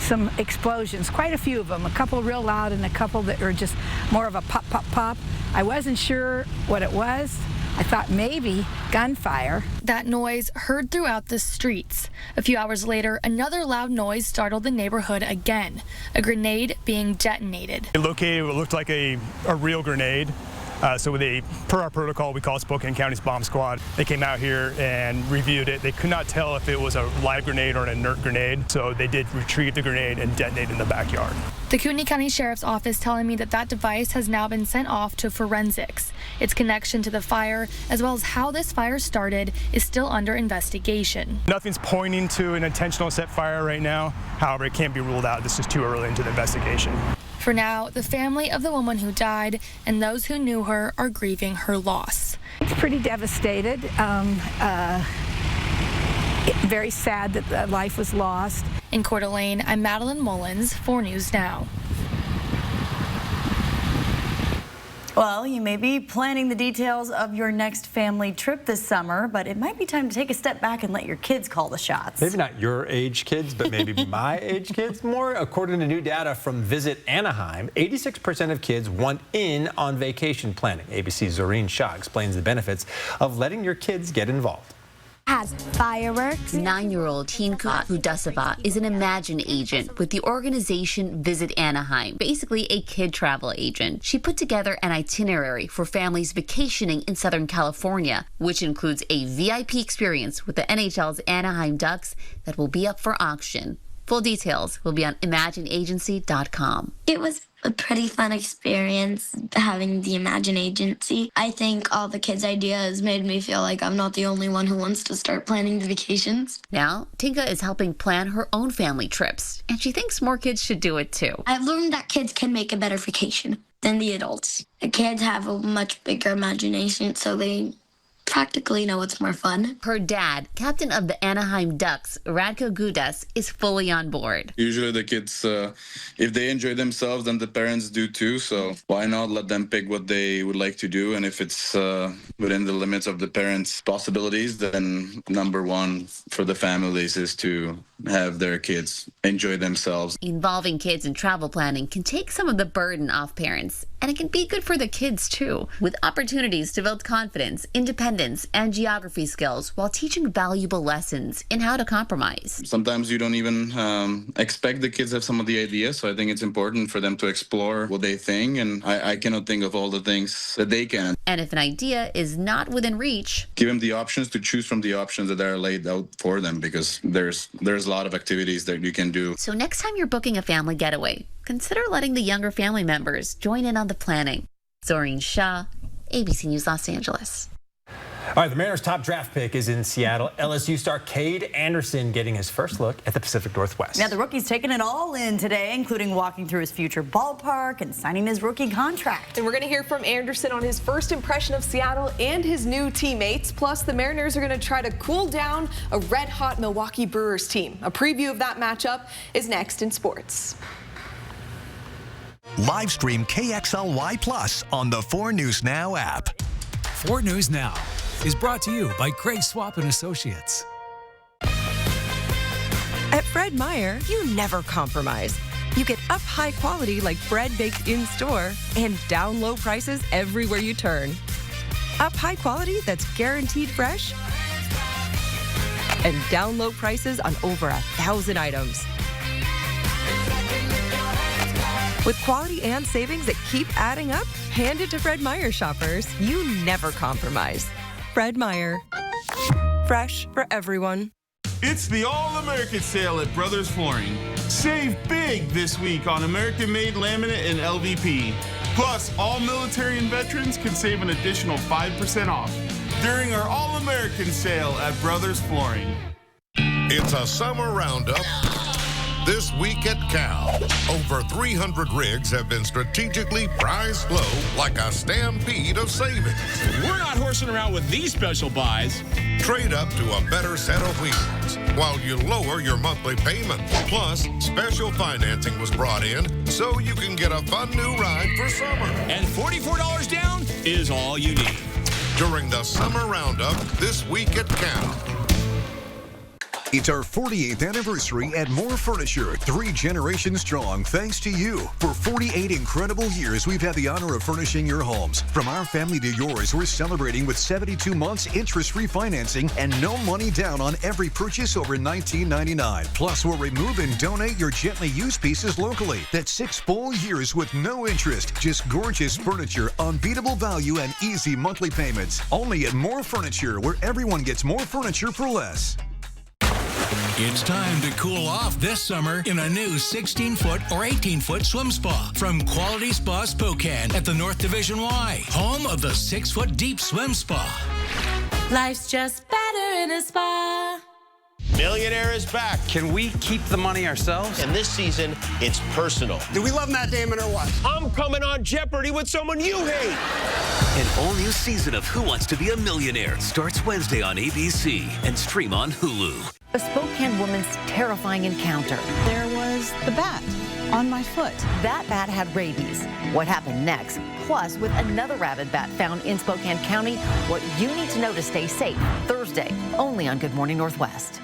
some explosions, quite a few of them, a couple real loud and a couple that were just more of a pop, pop, pop. I wasn't sure what it was. I thought maybe gunfire. That noise heard throughout the streets. A few hours later, another loud noise startled the neighborhood again, a grenade being detonated. It located what looked like a real grenade. So per our protocol, we call it Spokane County's Bomb Squad. They came out here and reviewed it. They could not tell if it was a live grenade or an inert grenade, so they did retrieve the grenade and detonate it in the backyard. The Kootenai County Sheriff's Office telling me that device has now been sent off to forensics. Its connection to the fire, as well as how this fire started, is still under investigation. Nothing's pointing to an intentional set fire right now. However, it can't be ruled out. This is too early into the investigation. For now, the family of the woman who died and those who knew her are grieving her loss. It's pretty devastated. Very sad that life was lost. In Coeur d'Alene, I'm Madeline Mullins, 4 News Now. Well, you may be planning the details of your next family trip this summer, but it might be time to take a step back and let your kids call the shots. Maybe not your age kids, but maybe my age kids more. According to new data from Visit Anaheim, 86% of kids want in on vacation planning. ABC's Zoreen Shah explains the benefits of letting your kids get involved. Has fireworks. 9-year-old Tinka Hudasava is an Imagine agent with the organization Visit Anaheim, basically a kid travel agent. She put together an itinerary for families vacationing in Southern California, which includes a VIP experience with the NHL's Anaheim Ducks that will be up for auction. Full details will be on ImagineAgency.com. It was a pretty fun experience having the Imagine Agency. I think all the kids' ideas made me feel like I'm not the only one who wants to start planning the vacations. Now, Tinka is helping plan her own family trips, and she thinks more kids should do it too. I've learned that kids can make a better vacation than the adults. The kids have a much bigger imagination, so they practically know what's more fun. Her dad, captain of the Anaheim Ducks, Radko Gudas, is fully on board. Usually the kids, if they enjoy themselves, then the parents do too. So why not let them pick what they would like to do? And if it's within the limits of the parents' possibilities, then number one for the families is to have their kids enjoy themselves. Involving kids in travel planning can take some of the burden off parents, and it can be good for the kids too, with opportunities to build confidence, independence, and geography skills while teaching valuable lessons in how to compromise. Sometimes you don't even expect the kids have some of the ideas, so I think it's important for them to explore what they think, and I cannot think of all the things that they can. And if an idea is not within reach, give them the options to choose from the options that are laid out for them, because there's a lot of activities that you can do. So next time you're booking a family getaway, consider letting the younger family members join in on the planning. Zoreen Shah, ABC News Los Angeles. All right, the Mariners' top draft pick is in Seattle. LSU star Cade Anderson getting his first look at the Pacific Northwest. Yeah, the rookie's taking it all in today, including walking through his future ballpark and signing his rookie contract. And we're going to hear from Anderson on his first impression of Seattle and his new teammates. Plus, the Mariners are going to try to cool down a red-hot Milwaukee Brewers team. A preview of that matchup is next in sports. Live stream KXLY Plus on the 4 News Now app. 4 News Now is brought to you by Craig Swap and Associates. At Fred Meyer, you never compromise. You get up high quality like bread baked in store and down low prices everywhere you turn. Up high quality that's guaranteed fresh and down low prices on over 1,000 items. With quality and savings that keep adding up, hand it to Fred Meyer shoppers. You never compromise. Fred Meyer. Fresh for everyone. It's the All-American Sale at Brothers Flooring. Save big this week on American-made laminate and LVP. Plus, all military and veterans can save an additional 5% off during our All-American Sale at Brothers Flooring. It's a summer roundup. This week at Cal, over 300 rigs have been strategically priced low like a stampede of savings. We're not horsing around with these special buys. Trade up to a better set of wheels while you lower your monthly payment. Plus, special financing was brought in so you can get a fun new ride for summer. And $44 down is all you need. During the summer roundup this week at Cal. It's our 48th anniversary at More Furniture, 3 generations strong, thanks to you. For 48 incredible years, we've had the honor of furnishing your homes. From our family to yours, we're celebrating with 72 months interest-free financing and no money down on every purchase over $19.99. Plus, we'll remove and donate your gently used pieces locally. That's 6 full years with no interest. Just gorgeous furniture, unbeatable value, and easy monthly payments. Only at More Furniture, where everyone gets more furniture for less. It's time to cool off this summer in a new 16-foot or 18-foot swim spa from Quality Spa Spokane at the North Division Y, home of the 6-foot deep swim spa. Life's just better in a spa. Millionaire is back. Can we keep the money ourselves? And this season, it's personal. Do we love Matt Damon or what? I'm coming on Jeopardy with someone you hate. An all-new season of Who Wants to Be a Millionaire starts Wednesday on ABC and stream on Hulu. A Spokane woman's terrifying encounter. There was the bat on my foot. That bat had rabies. What happened next? Plus, with another rabid bat found in Spokane County, what you need to know to stay safe. Thursday, only on Good Morning Northwest.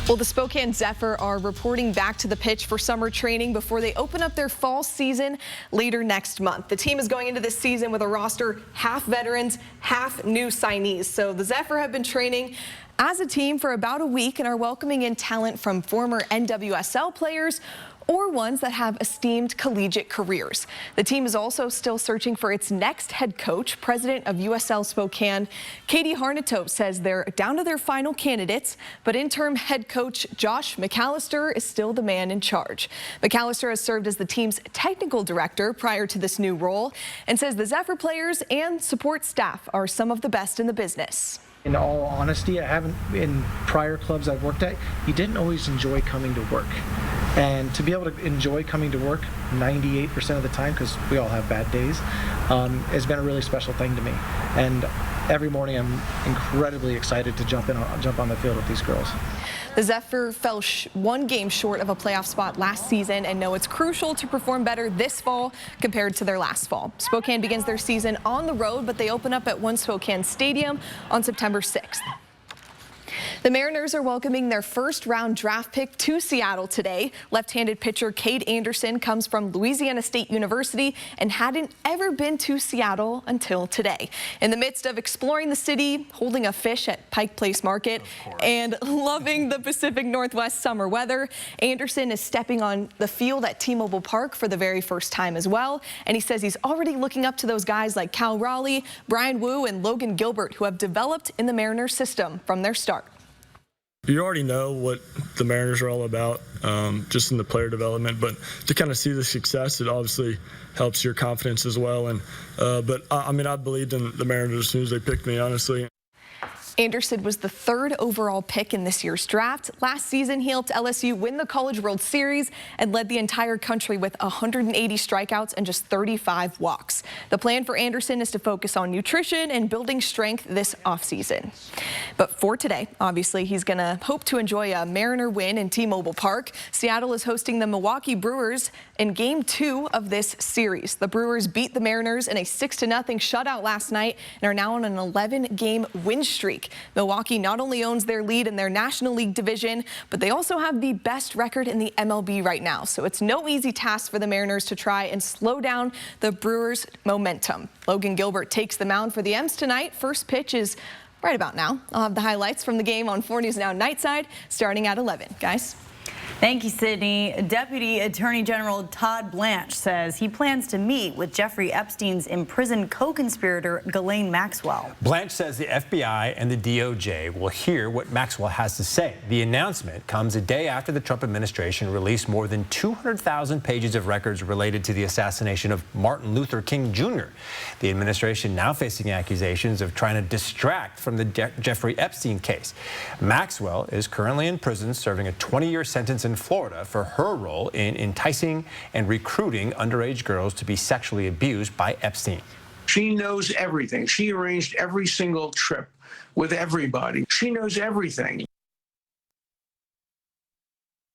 Well, the Spokane Zephyr are reporting back to the pitch for summer training before they open up their fall season later next month. The team is going into this season with a roster half veterans, half new signees. So the Zephyr have been training as a team for about a week and are welcoming in talent from former NWSL players or ones that have esteemed collegiate careers. The team is also still searching for its next head coach. President of USL Spokane, Katie Harnatope, says they're down to their final candidates, but interim head coach Josh McAllister is still the man in charge. McAllister has served as the team's technical director prior to this new role and says the Zephyr players and support staff are some of the best in the business. In all honesty, I haven't, in prior clubs I've worked at, you didn't always enjoy coming to work. And to be able to enjoy coming to work 98% of the time, because we all have bad days, has been a really special thing to me. And every morning I'm incredibly excited to jump on the field with these girls. The Zephyr fell one game short of a playoff spot last season and know it's crucial to perform better this fall compared to their last fall. Spokane begins their season on the road, but they open up at One Spokane Stadium on September 6th. The Mariners are welcoming their first-round draft pick to Seattle today. Left-handed pitcher Cade Anderson comes from Louisiana State University and hadn't ever been to Seattle until today. In the midst of exploring the city, holding a fish at Pike Place Market, and loving the Pacific Northwest summer weather, Anderson is stepping on the field at T-Mobile Park for the very first time as well. And he says he's already looking up to those guys like Cal Raleigh, Brian Wu, and Logan Gilbert, who have developed in the Mariners system from their start. You already know what the Mariners are all about, just in the player development, but to kind of see the success, it obviously helps your confidence as well. And but I mean, I believed in the Mariners as soon as they picked me, honestly. Anderson was the third overall pick in this year's draft. Last season, he helped LSU win the College World Series and led the entire country with 180 strikeouts and just 35 walks. The plan for Anderson is to focus on nutrition and building strength this offseason. But for today, obviously, he's going to hope to enjoy a Mariner win in T-Mobile Park. Seattle is hosting the Milwaukee Brewers in Game 2 of this series. The Brewers beat the Mariners in a 6-0 shutout last night and are now on an 11-game win streak. Milwaukee not only owns their lead in their National League division, but they also have the best record in the MLB right now. So it's no easy task for the Mariners to try and slow down the Brewers' momentum. Logan Gilbert takes the mound for the M's tonight. First pitch is right about now. I'll have the highlights from the game on 4 News Now Nightside starting at 11. Guys. Thank you, Sydney. Deputy Attorney General Todd Blanche says he plans to meet with Jeffrey Epstein's imprisoned co-conspirator Ghislaine Maxwell. Blanche says the FBI and the DOJ will hear what Maxwell has to say. The announcement comes a day after the Trump administration released more than 200,000 pages of records related to the assassination of Martin Luther King Jr. The administration now facing accusations of trying to distract from the Jeffrey Epstein case. Maxwell is currently in prison serving a 20-year sentence in Florida for her role in enticing and recruiting underage girls to be sexually abused by Epstein. She knows everything. She arranged every single trip with everybody. She knows everything.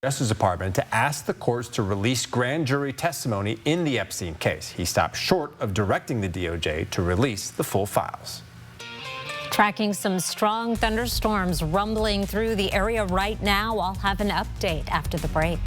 Justice Department to ask the courts to release grand jury testimony in the Epstein case. He stopped short of directing the DOJ to release the full files. Tracking some strong thunderstorms rumbling through the area right now. I'll have an update after the break.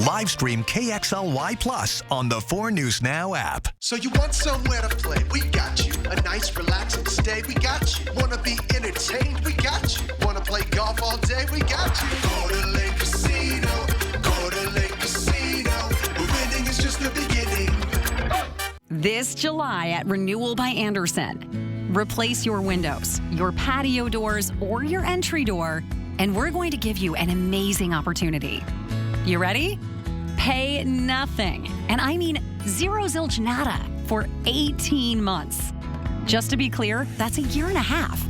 Live stream KXLY Plus on the 4 News Now app. So you want somewhere to play? We got you. A nice relaxing stay? We got you. Wanna be entertained? We got you. Wanna play golf all day? We got you. Go to Lake Casino. Go to Lake Casino. Winning is just the beginning. This July at Renewal by Andersen. Replace your windows, your patio doors, or your entry door, and we're going to give you an amazing opportunity. You ready? Pay nothing. And I mean zero zilch nada for 18 months. Just to be clear, that's a year and a half.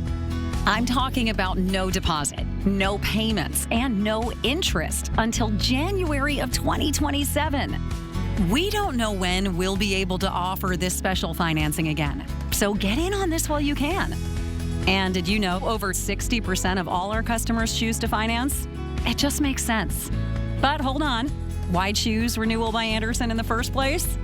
I'm talking about no deposit, no payments, and no interest until January of 2027. We don't know when we'll be able to offer this special financing again, so get in on this while you can. And did you know over 60% of all our customers choose to finance? It just makes sense. But hold on, why choose Renewal by Andersen in the first place?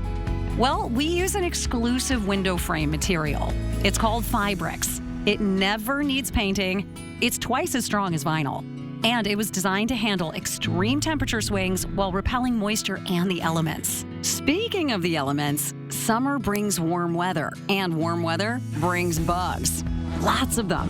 Well, we use an exclusive window frame material. It's called Fibrix. It never needs painting. It's twice as strong as vinyl. And it was designed to handle extreme temperature swings while repelling moisture and the elements. Speaking of the elements, summer brings warm weather, and warm weather brings bugs. Lots of them.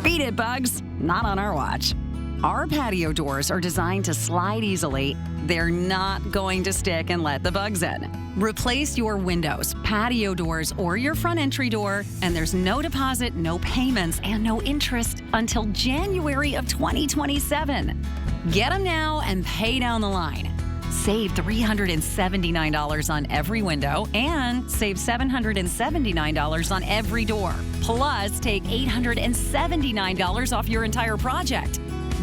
Beat it, bugs. Not on our watch. Our patio doors are designed to slide easily. They're not going to stick and let the bugs in. Replace your windows, patio doors, or your front entry door, and there's no deposit, no payments, and no interest until January of 2027. Get them now and pay down the line. Save $379 on every window and save $779 on every door. Plus, take $879 off your entire project.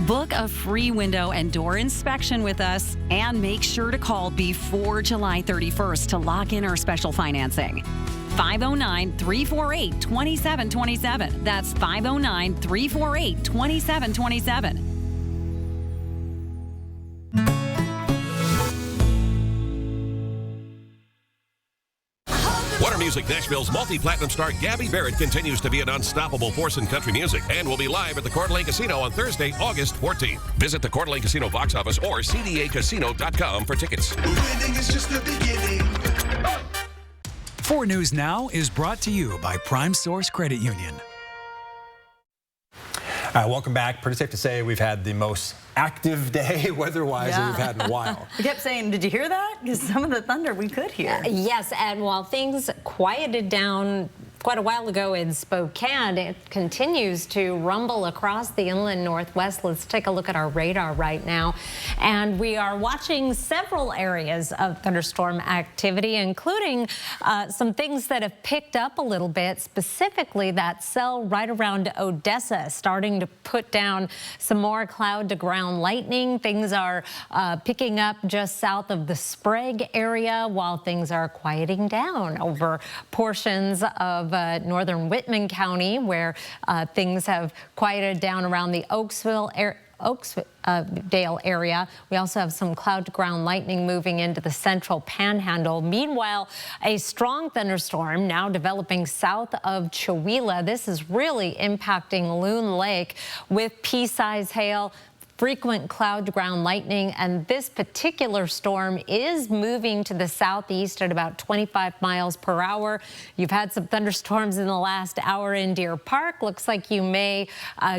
Book a free window and door inspection with us and make sure to call before July 31st to lock in our special financing. 509-348-2727. That's 509-348-2727. Warner Music Nashville's multi-platinum star Gabby Barrett continues to be an unstoppable force in country music and will be live at the Coeur d'Alene Casino on Thursday, August 14th. Visit the Coeur d'Alene Casino box office or cdacasino.com for tickets. Winning is just the beginning. 4 News Now is brought to you by Prime Source Credit Union. Welcome back. Pretty safe to say we've had the most active day weather-wise that we've had in a while. I kept saying, did you hear that? Because some of the thunder we could hear. Yes, and while things quieted down quite a while ago in Spokane, it continues to rumble across the inland northwest. Let's take a look at our radar right now. And we are watching several areas of thunderstorm activity, including some things that have picked up a little bit, specifically that cell right around Odessa, starting to put down some more cloud to ground lightning. Things are picking up just south of the Sprague area, while things are quieting down over portions of northern Whitman County, where things have quieted down around the Oaksdale area. We also have some cloud to ground lightning moving into the central panhandle. Meanwhile, a strong thunderstorm now developing south of Chewelah. This is really impacting Loon Lake with pea-size hail, frequent cloud to ground lightning, and this particular storm is moving to the southeast at about 25 miles per hour. You've had some thunderstorms in the last hour in Deer Park. Looks like you may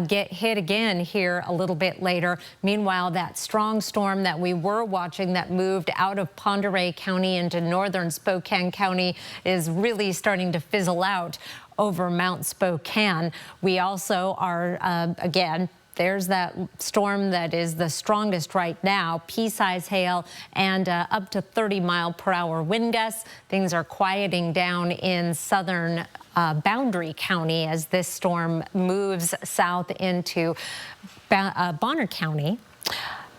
get hit again here a little bit later. Meanwhile, that strong storm that we were watching that moved out of Pend Oreille County into northern Spokane County is really starting to fizzle out over Mount Spokane. We also are, again, there's that storm that is the strongest right now, pea-size hail and up to 30-mile-per-hour wind gusts. Things are quieting down in southern Boundary County as this storm moves south into Bonner County.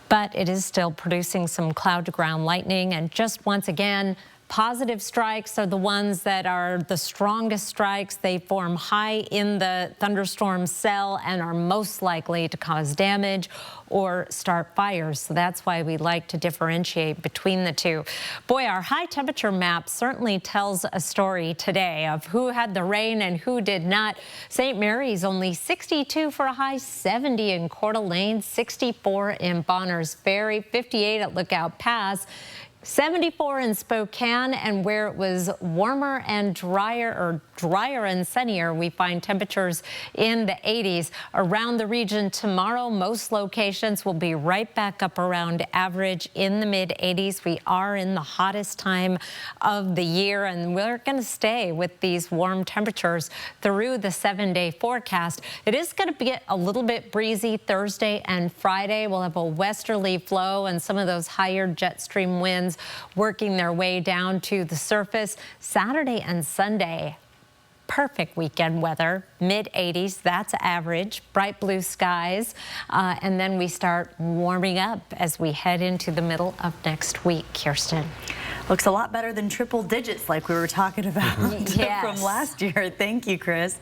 But it is still producing some cloud-to-ground lightning, and just once again, positive strikes are the ones that are the strongest strikes. They form high in the thunderstorm cell and are most likely to cause damage or start fires. So that's why we like to differentiate between the two. Boy, our high temperature map certainly tells a story today of who had the rain and who did not. St. Mary's only 62 for a high, 70 in Coeur d'Alene, 64 in Bonners Ferry, 58 at Lookout Pass. 74 in Spokane, and where it was warmer and drier and sunnier, we find temperatures in the 80s. Around the region tomorrow, most locations will be right back up around average in the mid-80s. We are in the hottest time of the year, and we're going to stay with these warm temperatures through the 7-day forecast. It is going to get a little bit breezy Thursday and Friday. We'll have a westerly flow and some of those higher jet stream winds working their way down to the surface. Saturday and Sunday, perfect weekend weather, mid-80s, that's average, bright blue skies, and then we start warming up as we head into the middle of next week. Kirsten. Looks a lot better than triple digits like we were talking about from last year. Thank you, Chris.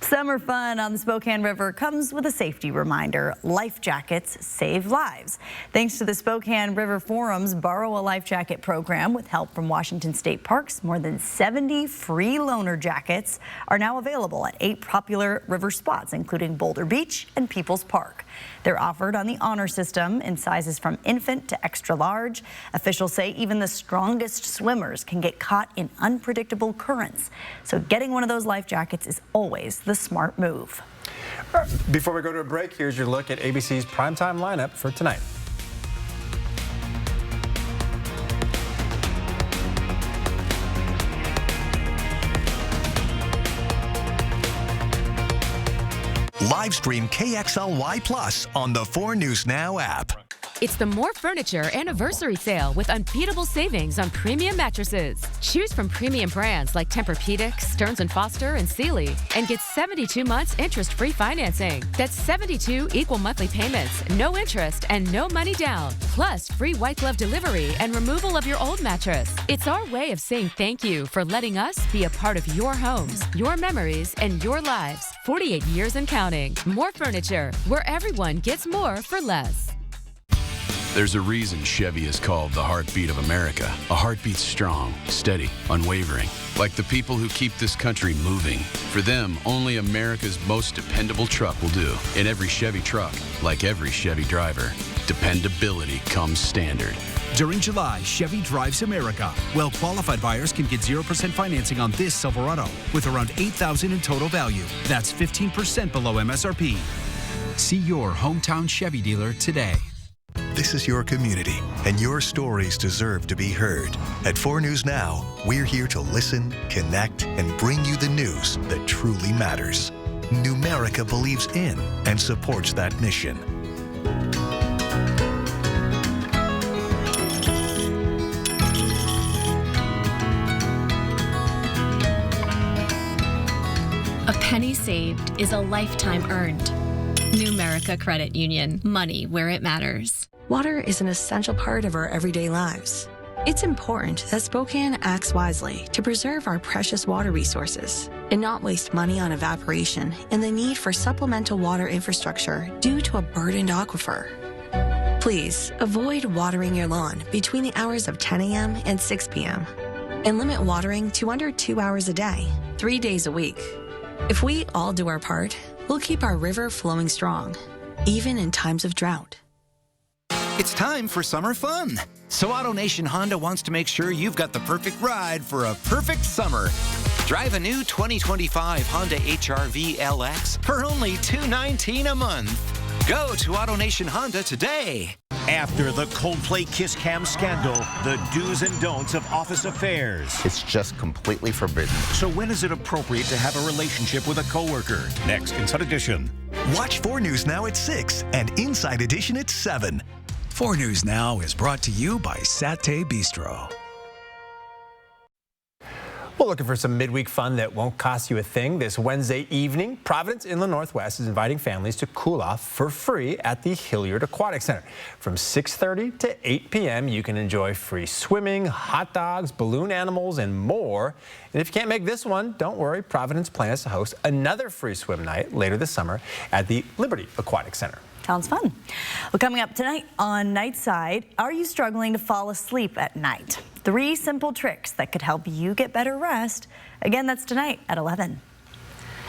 Summer fun on the Spokane River comes with a safety reminder. Life jackets save lives. Thanks to the Spokane River Forum's Borrow a Life Jacket program with help from Washington State Parks, more than 70 free loaner jackets are now available at 8 popular river spots, including Boulder Beach and Peoples Park. They're offered on the honor system in sizes from infant to extra large. Officials say even the strongest swimmers can get caught in unpredictable currents. So getting one of those life jackets is always the smart move. Before we go to a break, here's your look at ABC's primetime lineup for tonight. Live stream KXLY Plus on the 4 News Now app. It's the More Furniture Anniversary Sale with unbeatable savings on premium mattresses. Choose from premium brands like Tempur-Pedic, Stearns & Foster, and Sealy, and get 72 months interest-free financing. That's 72 equal monthly payments, no interest, and no money down. Plus, free white glove delivery and removal of your old mattress. It's our way of saying thank you for letting us be a part of your homes, your memories, and your lives. 48 years and counting. More Furniture, where everyone gets more for less. There's a reason Chevy is called the heartbeat of America. A heartbeat strong, steady, unwavering. Like the people who keep this country moving. For them, only America's most dependable truck will do. In every Chevy truck, like every Chevy driver, dependability comes standard. During July, Chevy drives America. Well-qualified buyers can get 0% financing on this Silverado with around $8,000 in total value. That's 15% below MSRP. See your hometown Chevy dealer today. This is your community, and your stories deserve to be heard. At 4 News Now, we're here to listen, connect, and bring you the news that truly matters. Numerica believes in and supports that mission. A penny saved is a lifetime earned. Numerica Credit Union. Money where it matters. Water is an essential part of our everyday lives. It's important that Spokane acts wisely to preserve our precious water resources and not waste money on evaporation and the need for supplemental water infrastructure due to a burdened aquifer. Please avoid watering your lawn between the hours of 10 a.m. and 6 p.m. and limit watering to under 2 hours a day, 3 days a week. If we all do our part, we'll keep our river flowing strong, even in times of drought. It's time for summer fun. So AutoNation Honda wants to make sure you've got the perfect ride for a perfect summer. Drive a new 2025 Honda HR-V LX for only $219 a month. Go to AutoNation Honda today. After the Coldplay Kiss Cam scandal, the do's and don'ts of office affairs. It's just completely forbidden. So when is it appropriate to have a relationship with a coworker? Next, Inside Edition. Watch 4 News Now at 6 and Inside Edition at 7. 4 News Now is brought to you by Satay Bistro. Well, looking for some midweek fun that won't cost you a thing? This Wednesday evening, Providence Inland Northwest is inviting families to cool off for free at the Hilliard Aquatic Center. From 6:30 to 8 p.m., you can enjoy free swimming, hot dogs, balloon animals, and more. And if you can't make this one, don't worry. Providence plans to host another free swim night later this summer at the Liberty Aquatic Center. Sounds fun. Well, coming up tonight on Nightside, are you struggling to fall asleep at night? 3 simple tricks that could help you get better rest. Again, that's tonight at 11.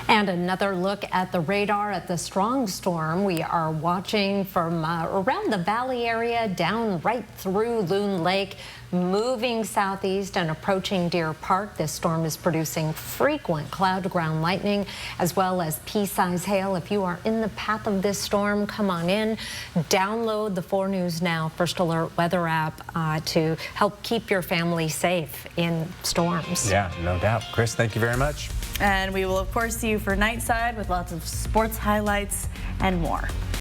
And another look at the radar at the strong storm. We are watching from around the valley area down right through Loon Lake, moving southeast and approaching Deer Park. This storm is producing frequent cloud-to-ground lightning as well as pea-size hail. If you are in the path of this storm, come on in. Download the 4 News Now First Alert weather app to help keep your family safe in storms. Yeah, no doubt. Chris, thank you very much. And we will, of course, see you for Nightside with lots of sports highlights and more.